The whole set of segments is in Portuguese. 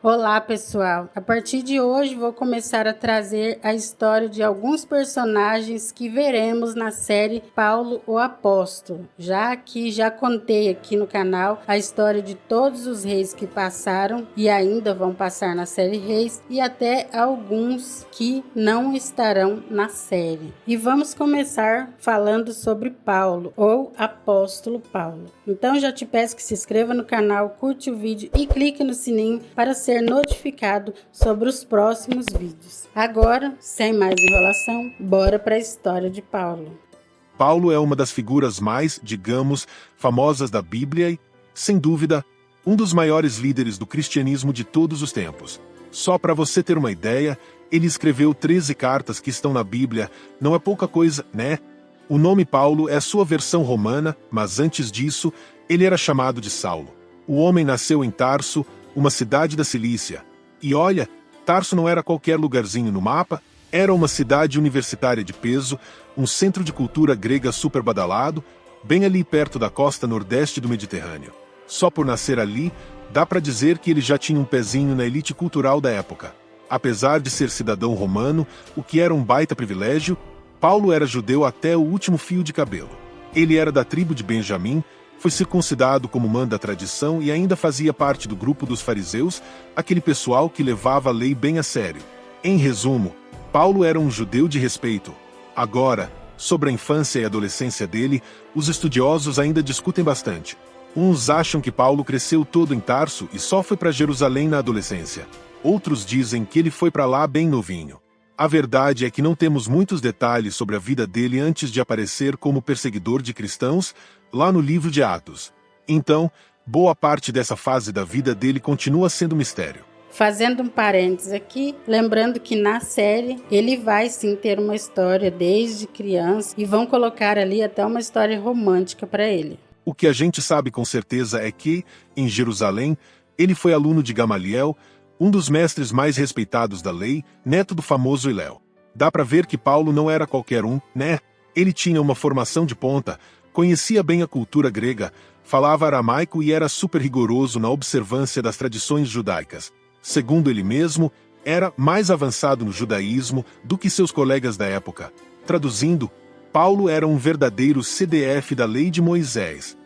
Olá, pessoal! A partir de hoje vou começar a trazer a história de alguns personagens que veremos na série Paulo o Apóstolo, já que já contei aqui no canal a história de todos os reis que passaram e ainda vão passar na série Reis e até alguns que não estarão na série. E vamos começar falando sobre Paulo, ou Apóstolo Paulo. Então já te peço que se inscreva no canal, curte o vídeo e clique no sininho para ser notificado sobre os próximos vídeos. Agora, sem mais enrolação, bora para a história de Paulo. Paulo é uma das figuras mais, digamos, famosas da Bíblia e, sem dúvida, um dos maiores líderes do cristianismo de todos os tempos. Só para você ter uma ideia, ele escreveu 13 cartas que estão na Bíblia, não é pouca coisa, né? O nome Paulo é sua versão romana, mas antes disso, ele era chamado de Saulo. O homem nasceu em Tarso, uma cidade da Cilícia. E olha, Tarso não era qualquer lugarzinho no mapa, era uma cidade universitária de peso, um centro de cultura grega super badalado, bem ali perto da costa nordeste do Mediterrâneo. Só por nascer ali, dá para dizer que ele já tinha um pezinho na elite cultural da época. Apesar de ser cidadão romano, o que era um baita privilégio, Paulo era judeu até o último fio de cabelo. Ele era da tribo de Benjamim, foi circuncidado como manda a tradição e ainda fazia parte do grupo dos fariseus, aquele pessoal que levava a lei bem a sério. Em resumo, Paulo era um judeu de respeito. Agora, sobre a infância e adolescência dele, os estudiosos ainda discutem bastante. Uns acham que Paulo cresceu todo em Tarso e só foi para Jerusalém na adolescência. Outros dizem que ele foi para lá bem novinho. A verdade é que não temos muitos detalhes sobre a vida dele antes de aparecer como perseguidor de cristãos, lá no livro de Atos. Então, boa parte dessa fase da vida dele continua sendo mistério. Fazendo um parênteses aqui, lembrando que na série ele vai sim ter uma história desde criança e vão colocar ali até uma história romântica para ele. O que a gente sabe com certeza é que, em Jerusalém, ele foi aluno de Gamaliel, um dos mestres mais respeitados da lei, neto do famoso Hilel. Dá para ver que Paulo não era qualquer um, né? Ele tinha uma formação de ponta, conhecia bem a cultura grega, falava aramaico e era super rigoroso na observância das tradições judaicas. Segundo ele mesmo, era mais avançado no judaísmo do que seus colegas da época. Traduzindo, Paulo era um verdadeiro CDF da lei de Moisés.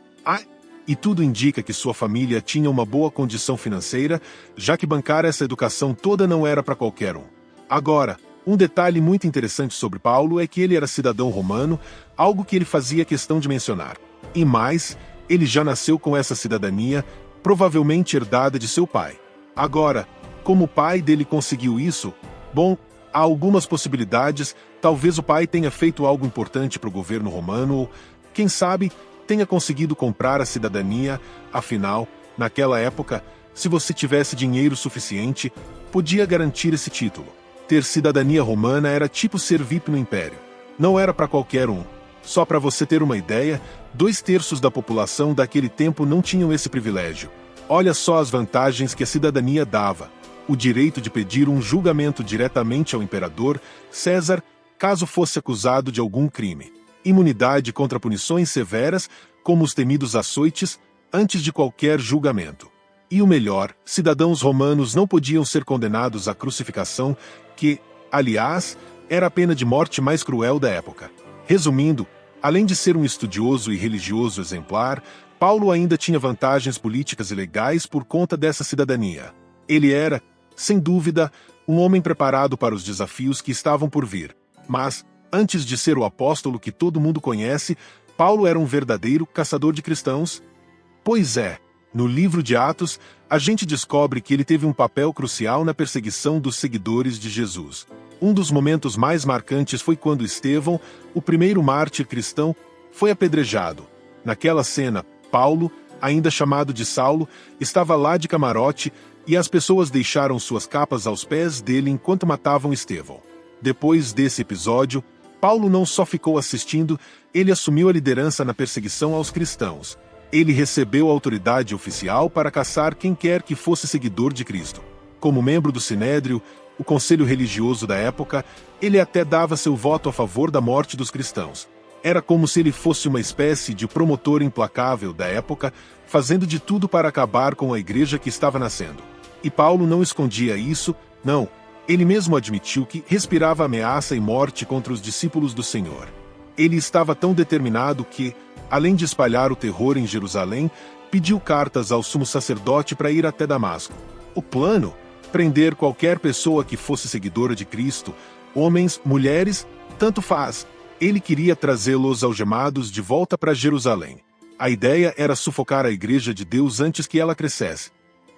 E tudo indica que sua família tinha uma boa condição financeira, já que bancar essa educação toda não era para qualquer um. Agora, um detalhe muito interessante sobre Paulo é que ele era cidadão romano, algo que ele fazia questão de mencionar. E mais, ele já nasceu com essa cidadania, provavelmente herdada de seu pai. Agora, como o pai dele conseguiu isso? Bom, há algumas possibilidades, talvez o pai tenha feito algo importante para o governo romano ou, quem sabe, tenha conseguido comprar a cidadania, afinal, naquela época, se você tivesse dinheiro suficiente, podia garantir esse título. Ter cidadania romana era tipo ser VIP no Império. Não era para qualquer um. Só para você ter uma ideia, 2/3 da população daquele tempo não tinham esse privilégio. Olha só as vantagens que a cidadania dava. O direito de pedir um julgamento diretamente ao imperador, César, caso fosse acusado de algum crime. Imunidade contra punições severas, como os temidos açoites, antes de qualquer julgamento. E o melhor, cidadãos romanos não podiam ser condenados à crucificação, que, aliás, era a pena de morte mais cruel da época. Resumindo, além de ser um estudioso e religioso exemplar, Paulo ainda tinha vantagens políticas e legais por conta dessa cidadania. Ele era, sem dúvida, um homem preparado para os desafios que estavam por vir. Mas, antes de ser o apóstolo que todo mundo conhece, Paulo era um verdadeiro caçador de cristãos. Pois é, no livro de Atos, a gente descobre que ele teve um papel crucial na perseguição dos seguidores de Jesus. Um dos momentos mais marcantes foi quando Estevão, o primeiro mártir cristão, foi apedrejado. Naquela cena, Paulo, ainda chamado de Saulo, estava lá de camarote e as pessoas deixaram suas capas aos pés dele enquanto matavam Estevão. Depois desse episódio, Paulo não só ficou assistindo, ele assumiu a liderança na perseguição aos cristãos. Ele recebeu autoridade oficial para caçar quem quer que fosse seguidor de Cristo. Como membro do Sinédrio, o conselho religioso da época, ele até dava seu voto a favor da morte dos cristãos. Era como se ele fosse uma espécie de promotor implacável da época, fazendo de tudo para acabar com a igreja que estava nascendo. E Paulo não escondia isso, não. Ele mesmo admitiu que respirava ameaça e morte contra os discípulos do Senhor. Ele estava tão determinado que, além de espalhar o terror em Jerusalém, pediu cartas ao sumo sacerdote para ir até Damasco. O plano? Prender qualquer pessoa que fosse seguidora de Cristo, homens, mulheres, tanto faz. Ele queria trazê-los algemados de volta para Jerusalém. A ideia era sufocar a igreja de Deus antes que ela crescesse.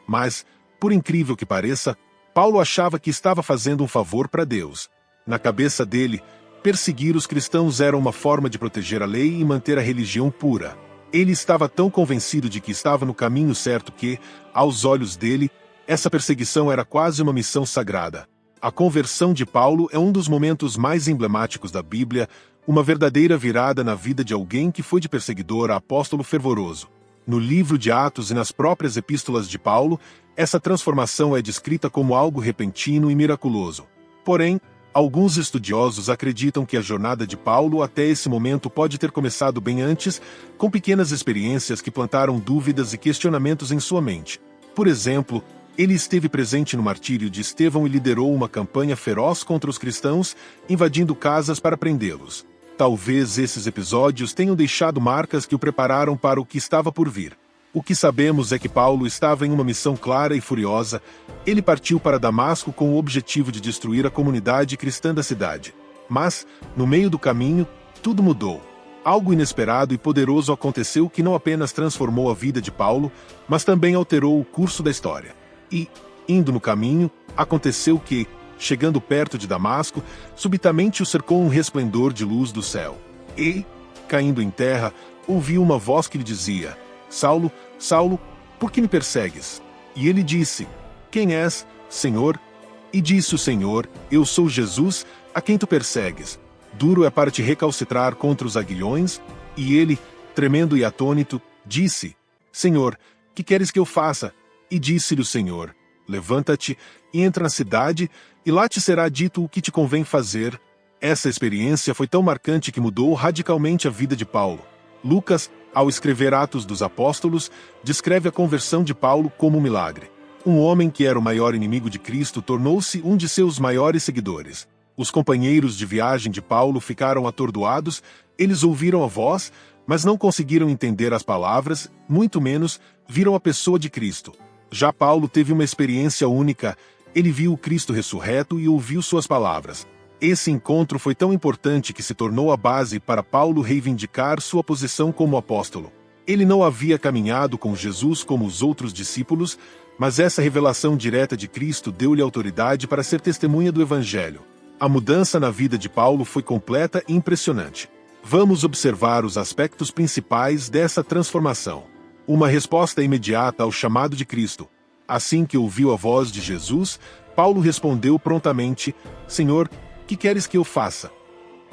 Mas, por incrível que pareça, Paulo achava que estava fazendo um favor para Deus. Na cabeça dele, perseguir os cristãos era uma forma de proteger a lei e manter a religião pura. Ele estava tão convencido de que estava no caminho certo que, aos olhos dele, essa perseguição era quase uma missão sagrada. A conversão de Paulo é um dos momentos mais emblemáticos da Bíblia, uma verdadeira virada na vida de alguém que foi de perseguidor a apóstolo fervoroso. No livro de Atos e nas próprias epístolas de Paulo, essa transformação é descrita como algo repentino e miraculoso. Porém, alguns estudiosos acreditam que a jornada de Paulo até esse momento pode ter começado bem antes, com pequenas experiências que plantaram dúvidas e questionamentos em sua mente. Por exemplo, ele esteve presente no martírio de Estevão e liderou uma campanha feroz contra os cristãos, invadindo casas para prendê-los. Talvez esses episódios tenham deixado marcas que o prepararam para o que estava por vir. O que sabemos é que Paulo estava em uma missão clara e furiosa. Ele partiu para Damasco com o objetivo de destruir a comunidade cristã da cidade. Mas, no meio do caminho, tudo mudou. Algo inesperado e poderoso aconteceu que não apenas transformou a vida de Paulo, mas também alterou o curso da história. E, indo no caminho, aconteceu que, chegando perto de Damasco, subitamente o cercou um resplendor de luz do céu. E, caindo em terra, ouviu uma voz que lhe dizia: Saulo, Saulo, por que me persegues? E ele disse: Quem és, Senhor? E disse o Senhor: Eu sou Jesus, a quem tu persegues. Duro é para te recalcitrar contra os aguilhões. E ele, tremendo e atônito, disse: Senhor, que queres que eu faça? E disse-lhe o Senhor: Levanta-te e entra na cidade, e lá te será dito o que te convém fazer. Essa experiência foi tão marcante que mudou radicalmente a vida de Paulo. Lucas, ao escrever Atos dos Apóstolos, descreve a conversão de Paulo como um milagre. Um homem que era o maior inimigo de Cristo tornou-se um de seus maiores seguidores. Os companheiros de viagem de Paulo ficaram atordoados, eles ouviram a voz, mas não conseguiram entender as palavras, muito menos viram a pessoa de Cristo. Já Paulo teve uma experiência única. Ele viu o Cristo ressurreto e ouviu suas palavras. Esse encontro foi tão importante que se tornou a base para Paulo reivindicar sua posição como apóstolo. Ele não havia caminhado com Jesus como os outros discípulos, mas essa revelação direta de Cristo deu-lhe autoridade para ser testemunha do Evangelho. A mudança na vida de Paulo foi completa e impressionante. Vamos observar os aspectos principais dessa transformação. Uma resposta imediata ao chamado de Cristo. Assim que ouviu a voz de Jesus, Paulo respondeu prontamente: Senhor, que queres que eu faça?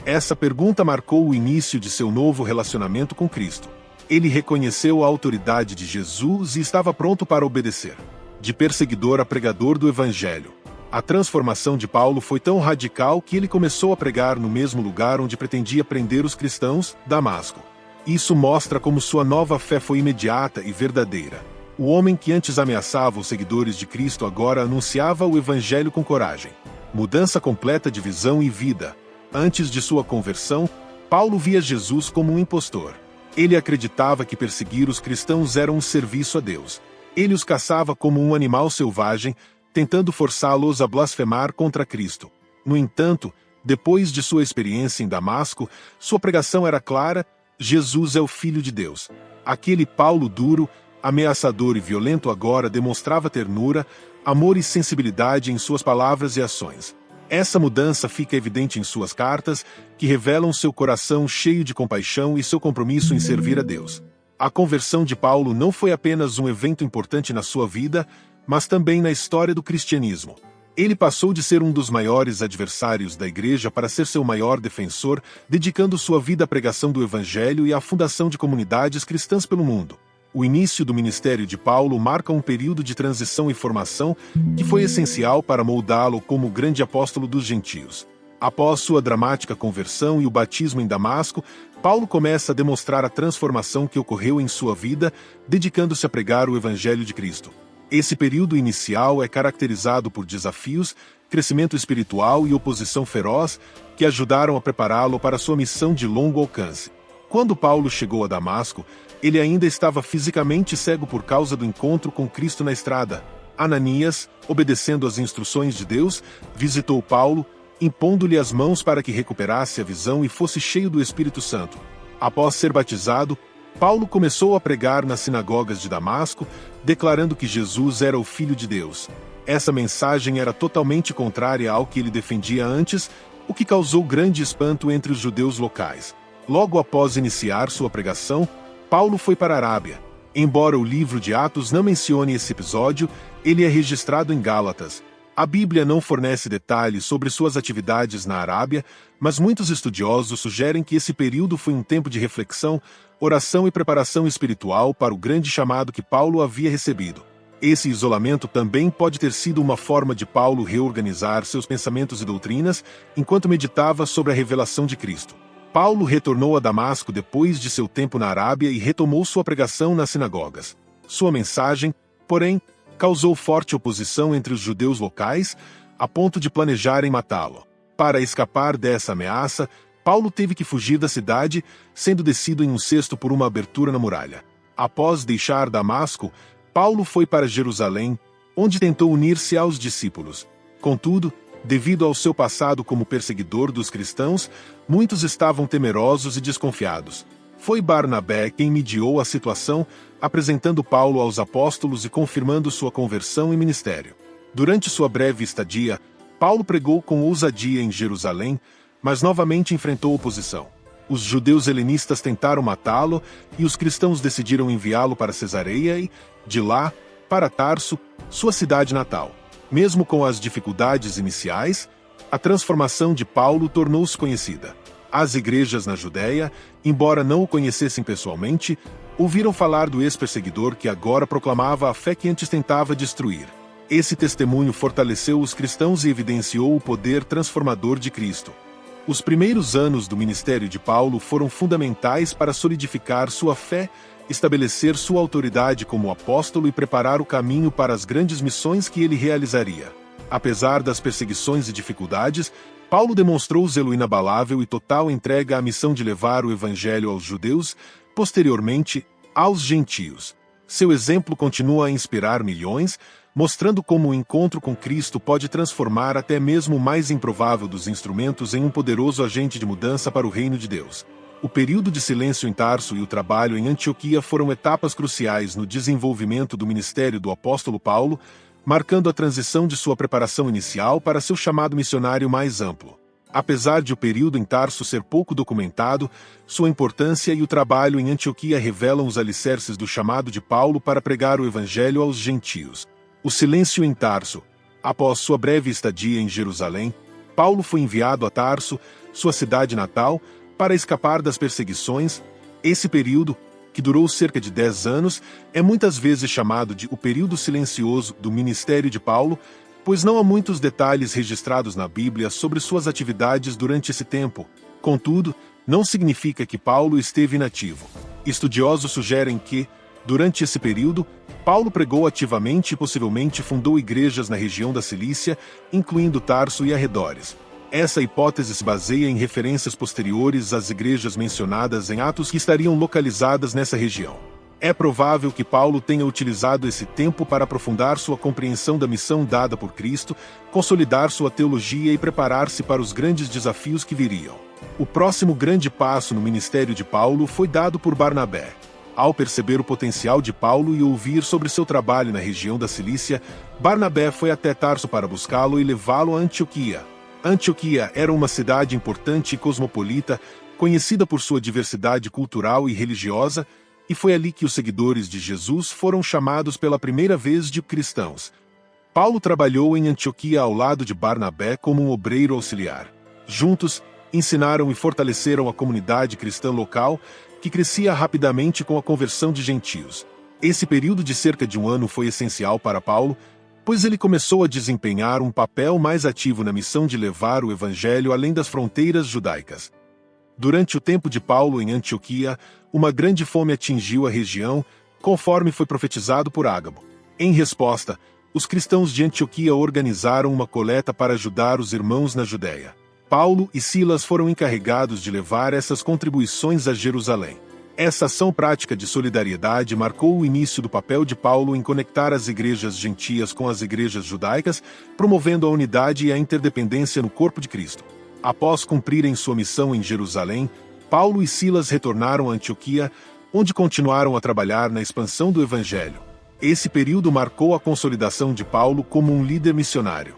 Essa pergunta marcou o início de seu novo relacionamento com Cristo. Ele reconheceu a autoridade de Jesus e estava pronto para obedecer. De perseguidor a pregador do Evangelho. A transformação de Paulo foi tão radical que ele começou a pregar no mesmo lugar onde pretendia prender os cristãos, Damasco. Isso mostra como sua nova fé foi imediata e verdadeira. O homem que antes ameaçava os seguidores de Cristo agora anunciava o Evangelho com coragem. Mudança completa de visão e vida. Antes de sua conversão, Paulo via Jesus como um impostor. Ele acreditava que perseguir os cristãos era um serviço a Deus. Ele os caçava como um animal selvagem, tentando forçá-los a blasfemar contra Cristo. No entanto, depois de sua experiência em Damasco, sua pregação era clara: Jesus é o Filho de Deus. Aquele Paulo duro, ameaçador e violento agora demonstrava ternura, amor e sensibilidade em suas palavras e ações. Essa mudança fica evidente em suas cartas, que revelam seu coração cheio de compaixão e seu compromisso em servir a Deus. A conversão de Paulo não foi apenas um evento importante na sua vida, mas também na história do cristianismo. Ele passou de ser um dos maiores adversários da igreja para ser seu maior defensor, dedicando sua vida à pregação do Evangelho e à fundação de comunidades cristãs pelo mundo. O início do ministério de Paulo marca um período de transição e formação que foi essencial para moldá-lo como o grande apóstolo dos gentios. Após sua dramática conversão e o batismo em Damasco, Paulo começa a demonstrar a transformação que ocorreu em sua vida, dedicando-se a pregar o Evangelho de Cristo. Esse período inicial é caracterizado por desafios, crescimento espiritual e oposição feroz que ajudaram a prepará-lo para sua missão de longo alcance. Quando Paulo chegou a Damasco, ele ainda estava fisicamente cego por causa do encontro com Cristo na estrada. Ananias, obedecendo às instruções de Deus, visitou Paulo, impondo-lhe as mãos para que recuperasse a visão e fosse cheio do Espírito Santo. Após ser batizado, Paulo começou a pregar nas sinagogas de Damasco, declarando que Jesus era o Filho de Deus. Essa mensagem era totalmente contrária ao que ele defendia antes, o que causou grande espanto entre os judeus locais. Logo após iniciar sua pregação, Paulo foi para a Arábia. Embora o livro de Atos não mencione esse episódio, ele é registrado em Gálatas. A Bíblia não fornece detalhes sobre suas atividades na Arábia, mas muitos estudiosos sugerem que esse período foi um tempo de reflexão, oração e preparação espiritual para o grande chamado que Paulo havia recebido. Esse isolamento também pode ter sido uma forma de Paulo reorganizar seus pensamentos e doutrinas enquanto meditava sobre a revelação de Cristo. Paulo retornou a Damasco depois de seu tempo na Arábia e retomou sua pregação nas sinagogas. Sua mensagem, porém, causou forte oposição entre os judeus locais, a ponto de planejarem matá-lo. Para escapar dessa ameaça, Paulo teve que fugir da cidade, sendo descido em um cesto por uma abertura na muralha. Após deixar Damasco, Paulo foi para Jerusalém, onde tentou unir-se aos discípulos. Contudo, devido ao seu passado como perseguidor dos cristãos, muitos estavam temerosos e desconfiados. Foi Barnabé quem mediou a situação, apresentando Paulo aos apóstolos e confirmando sua conversão e ministério. Durante sua breve estadia, Paulo pregou com ousadia em Jerusalém, mas novamente enfrentou oposição. Os judeus helenistas tentaram matá-lo e os cristãos decidiram enviá-lo para Cesareia e, de lá, para Tarso, sua cidade natal. Mesmo com as dificuldades iniciais, a transformação de Paulo tornou-se conhecida. As igrejas na Judéia, embora não o conhecessem pessoalmente, ouviram falar do ex-perseguidor que agora proclamava a fé que antes tentava destruir. Esse testemunho fortaleceu os cristãos e evidenciou o poder transformador de Cristo. Os primeiros anos do ministério de Paulo foram fundamentais para solidificar sua fé, estabelecer sua autoridade como apóstolo e preparar o caminho para as grandes missões que ele realizaria. Apesar das perseguições e dificuldades, Paulo demonstrou zelo inabalável e total entrega à missão de levar o evangelho aos judeus, posteriormente, aos gentios. Seu exemplo continua a inspirar milhões, mostrando como o encontro com Cristo pode transformar até mesmo o mais improvável dos instrumentos em um poderoso agente de mudança para o reino de Deus. O período de silêncio em Tarso e o trabalho em Antioquia foram etapas cruciais no desenvolvimento do ministério do apóstolo Paulo, marcando a transição de sua preparação inicial para seu chamado missionário mais amplo. Apesar de o período em Tarso ser pouco documentado, sua importância e o trabalho em Antioquia revelam os alicerces do chamado de Paulo para pregar o evangelho aos gentios. O silêncio em Tarso. Após sua breve estadia em Jerusalém, Paulo foi enviado a Tarso, sua cidade natal, para escapar das perseguições. Esse período, que durou cerca de 10 anos, é muitas vezes chamado de o período silencioso do ministério de Paulo, pois não há muitos detalhes registrados na Bíblia sobre suas atividades durante esse tempo. Contudo, não significa que Paulo esteve inativo. Estudiosos sugerem que, durante esse período, Paulo pregou ativamente e possivelmente fundou igrejas na região da Cilícia, incluindo Tarso e arredores. Essa hipótese se baseia em referências posteriores às igrejas mencionadas em Atos que estariam localizadas nessa região. É provável que Paulo tenha utilizado esse tempo para aprofundar sua compreensão da missão dada por Cristo, consolidar sua teologia e preparar-se para os grandes desafios que viriam. O próximo grande passo no ministério de Paulo foi dado por Barnabé. Ao perceber o potencial de Paulo e ouvir sobre seu trabalho na região da Cilícia, Barnabé foi até Tarso para buscá-lo e levá-lo a Antioquia. Antioquia era uma cidade importante e cosmopolita, conhecida por sua diversidade cultural e religiosa, e foi ali que os seguidores de Jesus foram chamados pela primeira vez de cristãos. Paulo trabalhou em Antioquia ao lado de Barnabé como um obreiro auxiliar. Juntos, ensinaram e fortaleceram a comunidade cristã local, que crescia rapidamente com a conversão de gentios. Esse período de cerca de um ano foi essencial para Paulo, pois ele começou a desempenhar um papel mais ativo na missão de levar o evangelho além das fronteiras judaicas. Durante o tempo de Paulo em Antioquia, uma grande fome atingiu a região, conforme foi profetizado por Ágabo. Em resposta, os cristãos de Antioquia organizaram uma coleta para ajudar os irmãos na Judéia. Paulo e Silas foram encarregados de levar essas contribuições a Jerusalém. Essa ação prática de solidariedade marcou o início do papel de Paulo em conectar as igrejas gentias com as igrejas judaicas, promovendo a unidade e a interdependência no corpo de Cristo. Após cumprirem sua missão em Jerusalém, Paulo e Silas retornaram a Antioquia, onde continuaram a trabalhar na expansão do Evangelho. Esse período marcou a consolidação de Paulo como um líder missionário.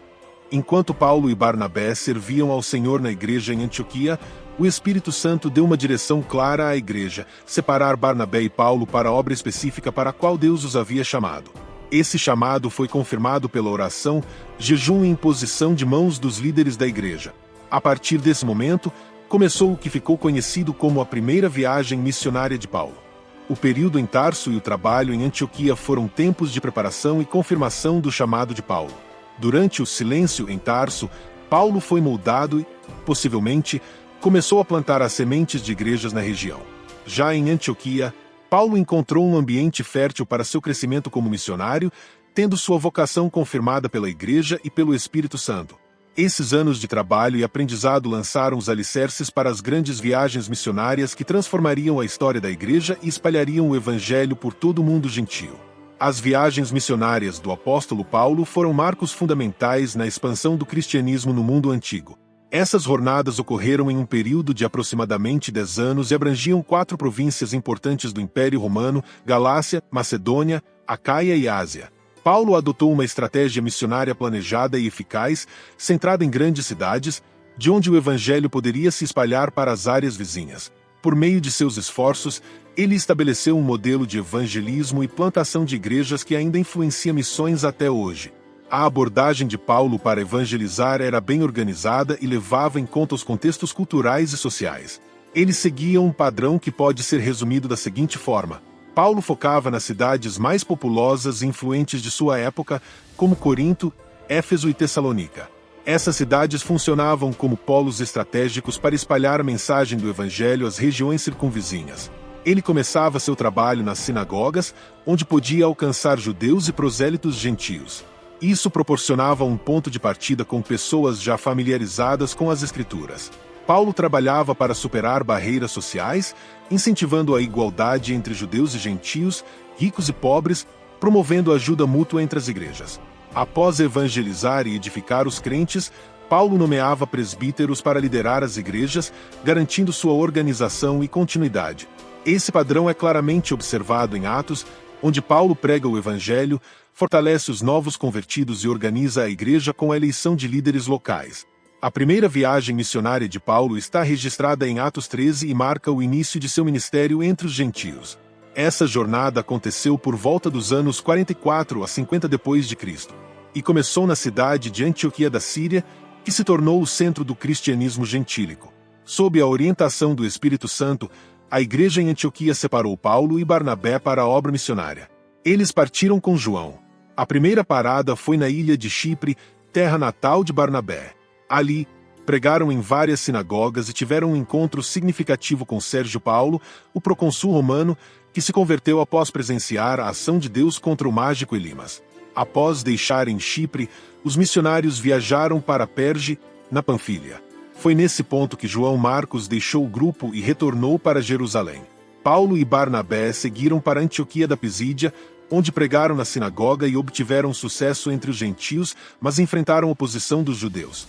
Enquanto Paulo e Barnabé serviam ao Senhor na igreja em Antioquia, o Espírito Santo deu uma direção clara à igreja: separar Barnabé e Paulo para a obra específica para a qual Deus os havia chamado. Esse chamado foi confirmado pela oração, jejum e imposição de mãos dos líderes da igreja. A partir desse momento, começou o que ficou conhecido como a primeira viagem missionária de Paulo. O período em Tarso e o trabalho em Antioquia foram tempos de preparação e confirmação do chamado de Paulo. Durante o silêncio em Tarso, Paulo foi moldado e, possivelmente, começou a plantar as sementes de igrejas na região. Já em Antioquia, Paulo encontrou um ambiente fértil para seu crescimento como missionário, tendo sua vocação confirmada pela igreja e pelo Espírito Santo. Esses anos de trabalho e aprendizado lançaram os alicerces para as grandes viagens missionárias que transformariam a história da igreja e espalhariam o evangelho por todo o mundo gentio. As viagens missionárias do apóstolo Paulo foram marcos fundamentais na expansão do cristianismo no mundo antigo. Essas jornadas ocorreram em um período de aproximadamente 10 anos e abrangiam 4 províncias importantes do Império Romano: Galácia, Macedônia, Acaia e Ásia. Paulo adotou uma estratégia missionária planejada e eficaz, centrada em grandes cidades, de onde o evangelho poderia se espalhar para as áreas vizinhas. Por meio de seus esforços, ele estabeleceu um modelo de evangelismo e plantação de igrejas que ainda influencia missões até hoje. A abordagem de Paulo para evangelizar era bem organizada e levava em conta os contextos culturais e sociais. Ele seguia um padrão que pode ser resumido da seguinte forma: Paulo focava nas cidades mais populosas e influentes de sua época, como Corinto, Éfeso e Tessalônica. Essas cidades funcionavam como polos estratégicos para espalhar a mensagem do evangelho às regiões circunvizinhas. Ele começava seu trabalho nas sinagogas, onde podia alcançar judeus e prosélitos gentios. Isso proporcionava um ponto de partida com pessoas já familiarizadas com as Escrituras. Paulo trabalhava para superar barreiras sociais, incentivando a igualdade entre judeus e gentios, ricos e pobres, promovendo ajuda mútua entre as igrejas. Após evangelizar e edificar os crentes, Paulo nomeava presbíteros para liderar as igrejas, garantindo sua organização e continuidade. Esse padrão é claramente observado em Atos, onde Paulo prega o evangelho, fortalece os novos convertidos e organiza a igreja com a eleição de líderes locais. A primeira viagem missionária de Paulo está registrada em Atos 13 e marca o início de seu ministério entre os gentios. Essa jornada aconteceu por volta dos anos 44 a 50 depois de Cristo, e começou na cidade de Antioquia da Síria, que se tornou o centro do cristianismo gentílico. Sob a orientação do Espírito Santo, a igreja em Antioquia separou Paulo e Barnabé para a obra missionária. Eles partiram com João. A primeira parada foi na ilha de Chipre, terra natal de Barnabé. Ali, pregaram em várias sinagogas e tiveram um encontro significativo com Sérgio Paulo, o procônsul romano, que se converteu após presenciar a ação de Deus contra o mágico Elimas. Após deixarem Chipre, os missionários viajaram para Perge, na Panfilha. Foi nesse ponto que João Marcos deixou o grupo e retornou para Jerusalém. Paulo e Barnabé seguiram para Antioquia da Pisídia, onde pregaram na sinagoga e obtiveram sucesso entre os gentios, mas enfrentaram oposição dos judeus.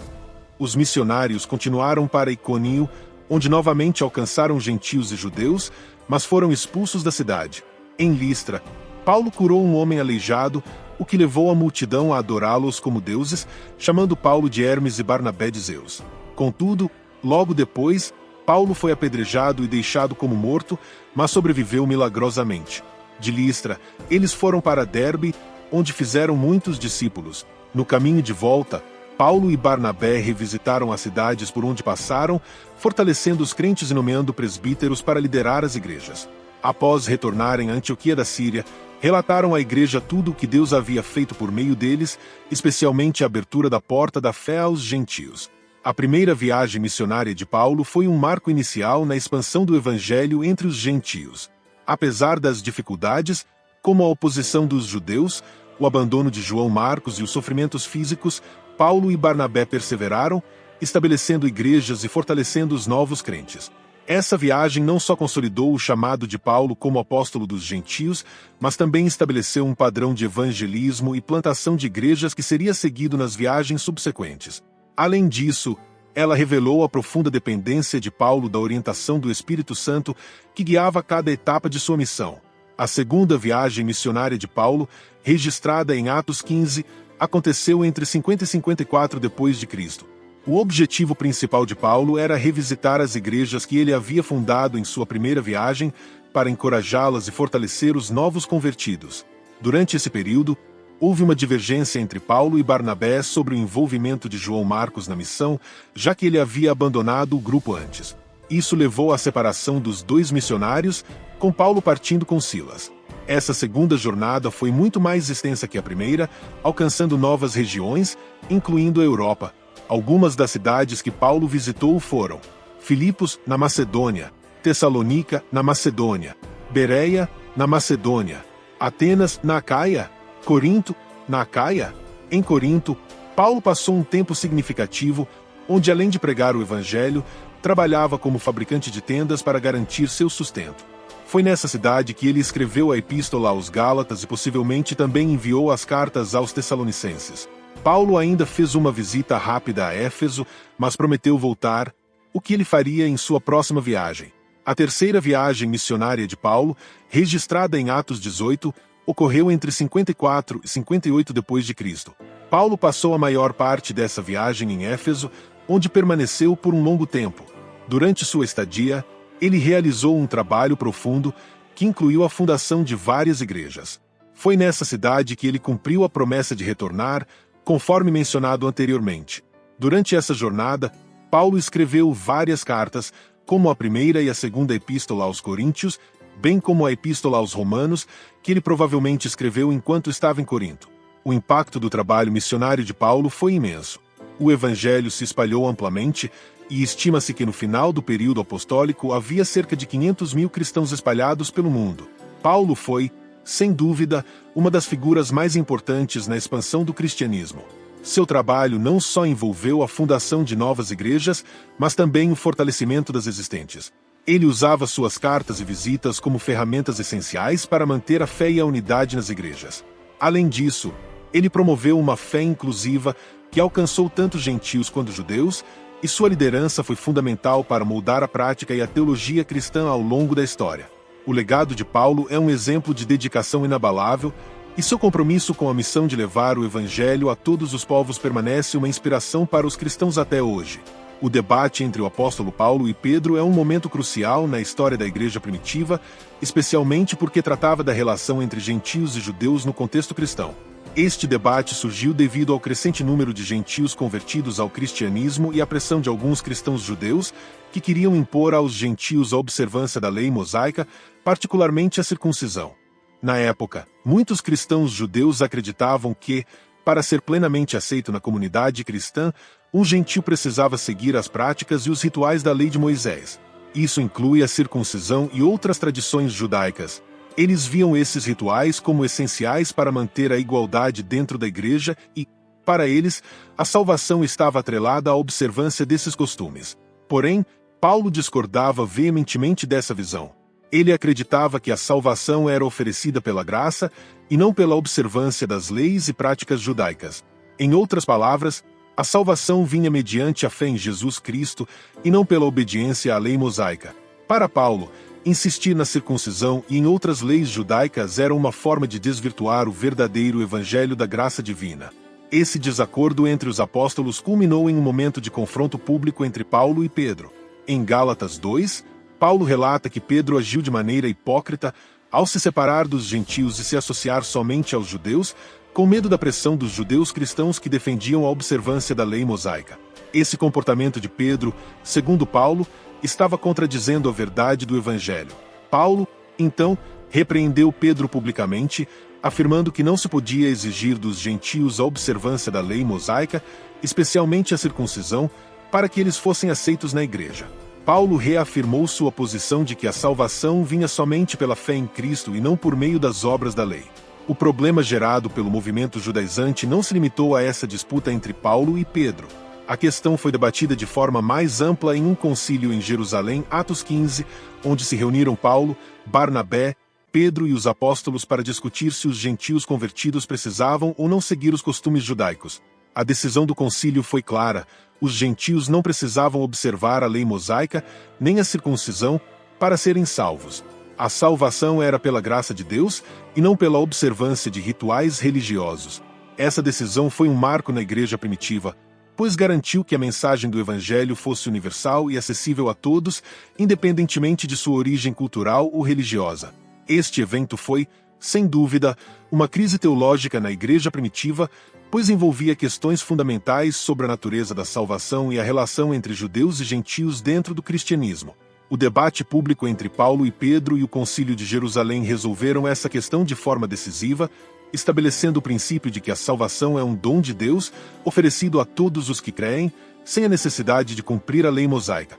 Os missionários continuaram para Icônio, onde novamente alcançaram gentios e judeus, mas foram expulsos da cidade. Em Listra, Paulo curou um homem aleijado, o que levou a multidão a adorá-los como deuses, chamando Paulo de Hermes e Barnabé de Zeus. Contudo, logo depois, Paulo foi apedrejado e deixado como morto, mas sobreviveu milagrosamente. De Listra, eles foram para Derbe, onde fizeram muitos discípulos. No caminho de volta, Paulo e Barnabé revisitaram as cidades por onde passaram, fortalecendo os crentes e nomeando presbíteros para liderar as igrejas. Após retornarem a Antioquia da Síria, relataram à igreja tudo o que Deus havia feito por meio deles, especialmente a abertura da porta da fé aos gentios. A primeira viagem missionária de Paulo foi um marco inicial na expansão do evangelho entre os gentios. Apesar das dificuldades, como a oposição dos judeus, o abandono de João Marcos e os sofrimentos físicos, Paulo e Barnabé perseveraram, estabelecendo igrejas e fortalecendo os novos crentes. Essa viagem não só consolidou o chamado de Paulo como apóstolo dos gentios, mas também estabeleceu um padrão de evangelismo e plantação de igrejas que seria seguido nas viagens subsequentes. Além disso, ela revelou a profunda dependência de Paulo da orientação do Espírito Santo que guiava cada etapa de sua missão. A segunda viagem missionária de Paulo, registrada em Atos 15, aconteceu entre 50 e 54 d.C. O objetivo principal de Paulo era revisitar as igrejas que ele havia fundado em sua primeira viagem para encorajá-las e fortalecer os novos convertidos. Durante esse período, houve uma divergência entre Paulo e Barnabé sobre o envolvimento de João Marcos na missão, já que ele havia abandonado o grupo antes. Isso levou à separação dos dois missionários, com Paulo partindo com Silas. Essa segunda jornada foi muito mais extensa que a primeira, alcançando novas regiões, incluindo a Europa. Algumas das cidades que Paulo visitou foram Filipos, na Macedônia, Tessalônica, na Macedônia, Bereia, na Macedônia, Atenas, na Acaia, Corinto, na Acaia. Em Corinto, Paulo passou um tempo significativo, onde além de pregar o evangelho, trabalhava como fabricante de tendas para garantir seu sustento. Foi nessa cidade que ele escreveu a epístola aos Gálatas e possivelmente também enviou as cartas aos Tessalonicenses. Paulo ainda fez uma visita rápida a Éfeso, mas prometeu voltar, o que ele faria em sua próxima viagem. A terceira viagem missionária de Paulo, registrada em Atos 18, ocorreu entre 54 e 58 d.C. Paulo passou a maior parte dessa viagem em Éfeso, onde permaneceu por um longo tempo. Durante sua estadia, ele realizou um trabalho profundo que incluiu a fundação de várias igrejas. Foi nessa cidade que ele cumpriu a promessa de retornar, conforme mencionado anteriormente. Durante essa jornada, Paulo escreveu várias cartas, como a primeira e a segunda epístola aos Coríntios, bem como a epístola aos Romanos, que ele provavelmente escreveu enquanto estava em Corinto. O impacto do trabalho missionário de Paulo foi imenso. O evangelho se espalhou amplamente, e estima-se que no final do período apostólico havia cerca de 500 mil cristãos espalhados pelo mundo. Paulo foi, sem dúvida, uma das figuras mais importantes na expansão do cristianismo. Seu trabalho não só envolveu a fundação de novas igrejas, mas também o fortalecimento das existentes. Ele usava suas cartas e visitas como ferramentas essenciais para manter a fé e a unidade nas igrejas. Além disso, ele promoveu uma fé inclusiva que alcançou tanto gentios quanto judeus, e sua liderança foi fundamental para moldar a prática e a teologia cristã ao longo da história. O legado de Paulo é um exemplo de dedicação inabalável, e seu compromisso com a missão de levar o evangelho a todos os povos permanece uma inspiração para os cristãos até hoje. O debate entre o apóstolo Paulo e Pedro é um momento crucial na história da igreja primitiva, especialmente porque tratava da relação entre gentios e judeus no contexto cristão. Este debate surgiu devido ao crescente número de gentios convertidos ao cristianismo e à pressão de alguns cristãos judeus que queriam impor aos gentios a observância da lei mosaica, particularmente a circuncisão. Na época, muitos cristãos judeus acreditavam que, para ser plenamente aceito na comunidade cristã, um gentio precisava seguir as práticas e os rituais da lei de Moisés. Isso inclui a circuncisão e outras tradições judaicas. Eles viam esses rituais como essenciais para manter a igualdade dentro da igreja e, para eles, a salvação estava atrelada à observância desses costumes. Porém, Paulo discordava veementemente dessa visão. Ele acreditava que a salvação era oferecida pela graça e não pela observância das leis e práticas judaicas. Em outras palavras, a salvação vinha mediante a fé em Jesus Cristo e não pela obediência à lei mosaica. Para Paulo, insistir na circuncisão e em outras leis judaicas era uma forma de desvirtuar o verdadeiro evangelho da graça divina. Esse desacordo entre os apóstolos culminou em um momento de confronto público entre Paulo e Pedro. Em Gálatas 2, Paulo relata que Pedro agiu de maneira hipócrita ao se separar dos gentios e se associar somente aos judeus, com medo da pressão dos judeus cristãos que defendiam a observância da lei mosaica. Esse comportamento de Pedro, segundo Paulo, estava contradizendo a verdade do Evangelho. Paulo, então, repreendeu Pedro publicamente, afirmando que não se podia exigir dos gentios a observância da lei mosaica, especialmente a circuncisão, para que eles fossem aceitos na igreja. Paulo reafirmou sua posição de que a salvação vinha somente pela fé em Cristo e não por meio das obras da lei. O problema gerado pelo movimento judaizante não se limitou a essa disputa entre Paulo e Pedro. A questão foi debatida de forma mais ampla em um concílio em Jerusalém, Atos 15, onde se reuniram Paulo, Barnabé, Pedro e os apóstolos para discutir se os gentios convertidos precisavam ou não seguir os costumes judaicos. A decisão do concílio foi clara: os gentios não precisavam observar a lei mosaica, nem a circuncisão, para serem salvos. A salvação era pela graça de Deus e não pela observância de rituais religiosos. Essa decisão foi um marco na igreja primitiva, pois garantiu que a mensagem do Evangelho fosse universal e acessível a todos, independentemente de sua origem cultural ou religiosa. Este evento foi, sem dúvida, uma crise teológica na igreja primitiva, pois envolvia questões fundamentais sobre a natureza da salvação e a relação entre judeus e gentios dentro do cristianismo. O debate público entre Paulo e Pedro e o Concílio de Jerusalém resolveram essa questão de forma decisiva, estabelecendo o princípio de que a salvação é um dom de Deus oferecido a todos os que creem, sem a necessidade de cumprir a lei mosaica.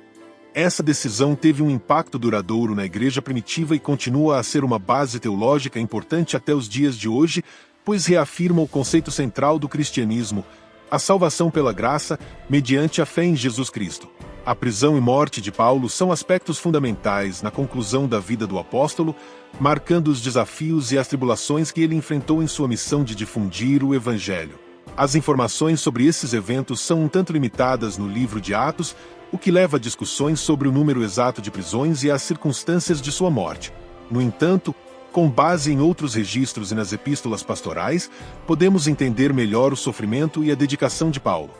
Essa decisão teve um impacto duradouro na igreja primitiva e continua a ser uma base teológica importante até os dias de hoje, pois reafirma o conceito central do cristianismo: a salvação pela graça, mediante a fé em Jesus Cristo. A prisão e morte de Paulo são aspectos fundamentais na conclusão da vida do apóstolo, marcando os desafios e as tribulações que ele enfrentou em sua missão de difundir o Evangelho. As informações sobre esses eventos são um tanto limitadas no livro de Atos, o que leva a discussões sobre o número exato de prisões e as circunstâncias de sua morte. No entanto, com base em outros registros e nas epístolas pastorais, podemos entender melhor o sofrimento e a dedicação de Paulo.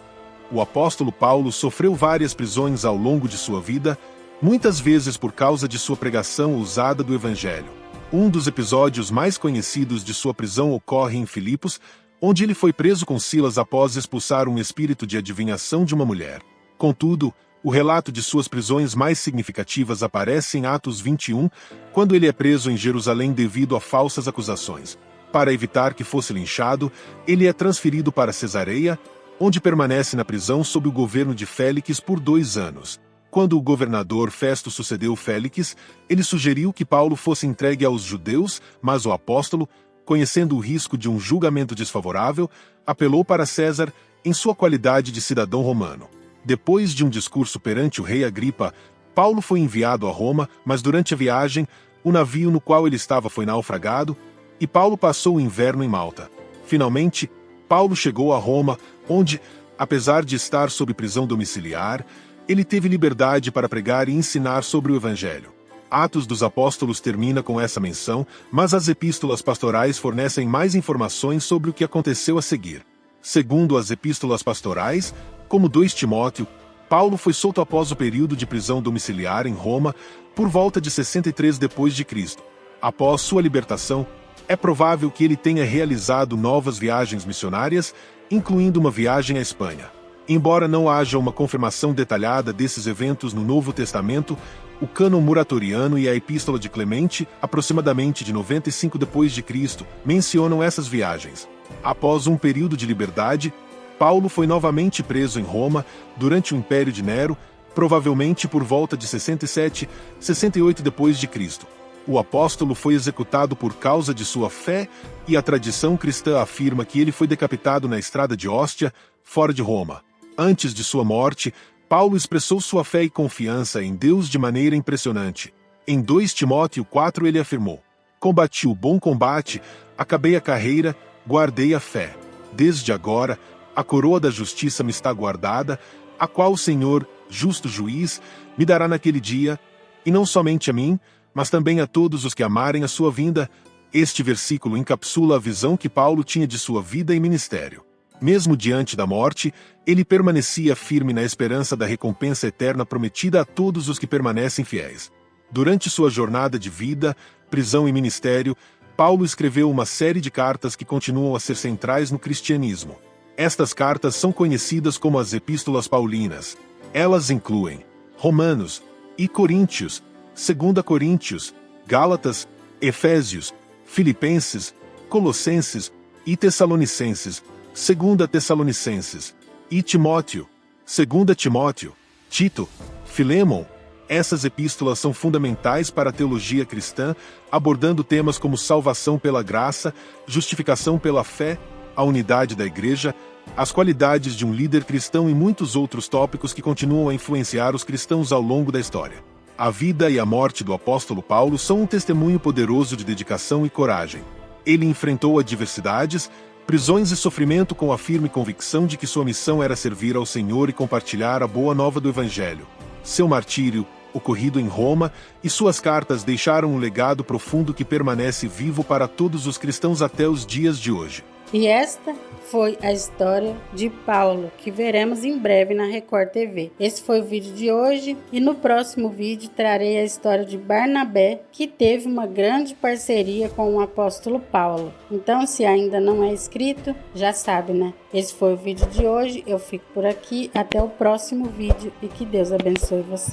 O apóstolo Paulo sofreu várias prisões ao longo de sua vida, muitas vezes por causa de sua pregação ousada do Evangelho. Um dos episódios mais conhecidos de sua prisão ocorre em Filipos, onde ele foi preso com Silas após expulsar um espírito de adivinhação de uma mulher. Contudo, o relato de suas prisões mais significativas aparece em Atos 21, quando ele é preso em Jerusalém devido a falsas acusações. Para evitar que fosse linchado, ele é transferido para Cesareia, onde permanece na prisão sob o governo de Félix por 2 anos. Quando o governador Festo sucedeu Félix, ele sugeriu que Paulo fosse entregue aos judeus, mas o apóstolo, conhecendo o risco de um julgamento desfavorável, apelou para César em sua qualidade de cidadão romano. Depois de um discurso perante o rei Agripa, Paulo foi enviado a Roma, mas durante a viagem, o navio no qual ele estava foi naufragado, e Paulo passou o inverno em Malta. Finalmente, Paulo chegou a Roma, onde, apesar de estar sob prisão domiciliar, ele teve liberdade para pregar e ensinar sobre o Evangelho. Atos dos Apóstolos termina com essa menção, mas as epístolas pastorais fornecem mais informações sobre o que aconteceu a seguir. Segundo as epístolas pastorais, como 2 Timóteo, Paulo foi solto após o período de prisão domiciliar em Roma por volta de 63 d.C. Após sua libertação, é provável que ele tenha realizado novas viagens missionárias, incluindo uma viagem à Espanha. Embora não haja uma confirmação detalhada desses eventos no Novo Testamento, o cânon muratoriano e a Epístola de Clemente, aproximadamente de 95 d.C., mencionam essas viagens. Após um período de liberdade, Paulo foi novamente preso em Roma durante o Império de Nero, provavelmente por volta de 67, 68 d.C. O apóstolo foi executado por causa de sua fé e a tradição cristã afirma que ele foi decapitado na estrada de Óstia, fora de Roma. Antes de sua morte, Paulo expressou sua fé e confiança em Deus de maneira impressionante. Em 2 Timóteo 4 ele afirmou: "Combati o bom combate, acabei a carreira, guardei a fé. Desde agora, a coroa da justiça me está guardada, a qual o Senhor, justo juiz, me dará naquele dia, e não somente a mim, mas também a todos os que amarem a sua vinda." Este versículo encapsula a visão que Paulo tinha de sua vida e ministério. Mesmo diante da morte, ele permanecia firme na esperança da recompensa eterna prometida a todos os que permanecem fiéis. Durante sua jornada de vida, prisão e ministério, Paulo escreveu uma série de cartas que continuam a ser centrais no cristianismo. Estas cartas são conhecidas como as Epístolas Paulinas. Elas incluem Romanos e Coríntios, 2 Coríntios, Gálatas, Efésios, Filipenses, Colossenses e Tessalonicenses, 2 Tessalonicenses, e Timóteo, 2 Timóteo, Tito, Filemon, Essas epístolas são fundamentais para a teologia cristã, abordando temas como salvação pela graça, justificação pela fé, a unidade da igreja, as qualidades de um líder cristão e muitos outros tópicos que continuam a influenciar os cristãos ao longo da história. A vida e a morte do apóstolo Paulo são um testemunho poderoso de dedicação e coragem. Ele enfrentou adversidades, prisões e sofrimento com a firme convicção de que sua missão era servir ao Senhor e compartilhar a boa nova do Evangelho. Seu martírio, ocorrido em Roma, e suas cartas deixaram um legado profundo que permanece vivo para todos os cristãos até os dias de hoje. E esta foi a história de Paulo, que veremos em breve na Record TV. Esse foi o vídeo de hoje e no próximo vídeo trarei a história de Barnabé, que teve uma grande parceria com o apóstolo Paulo. Então, se ainda não é inscrito, já sabe, né? Esse foi o vídeo de hoje, eu fico por aqui, até o próximo vídeo e que Deus abençoe você.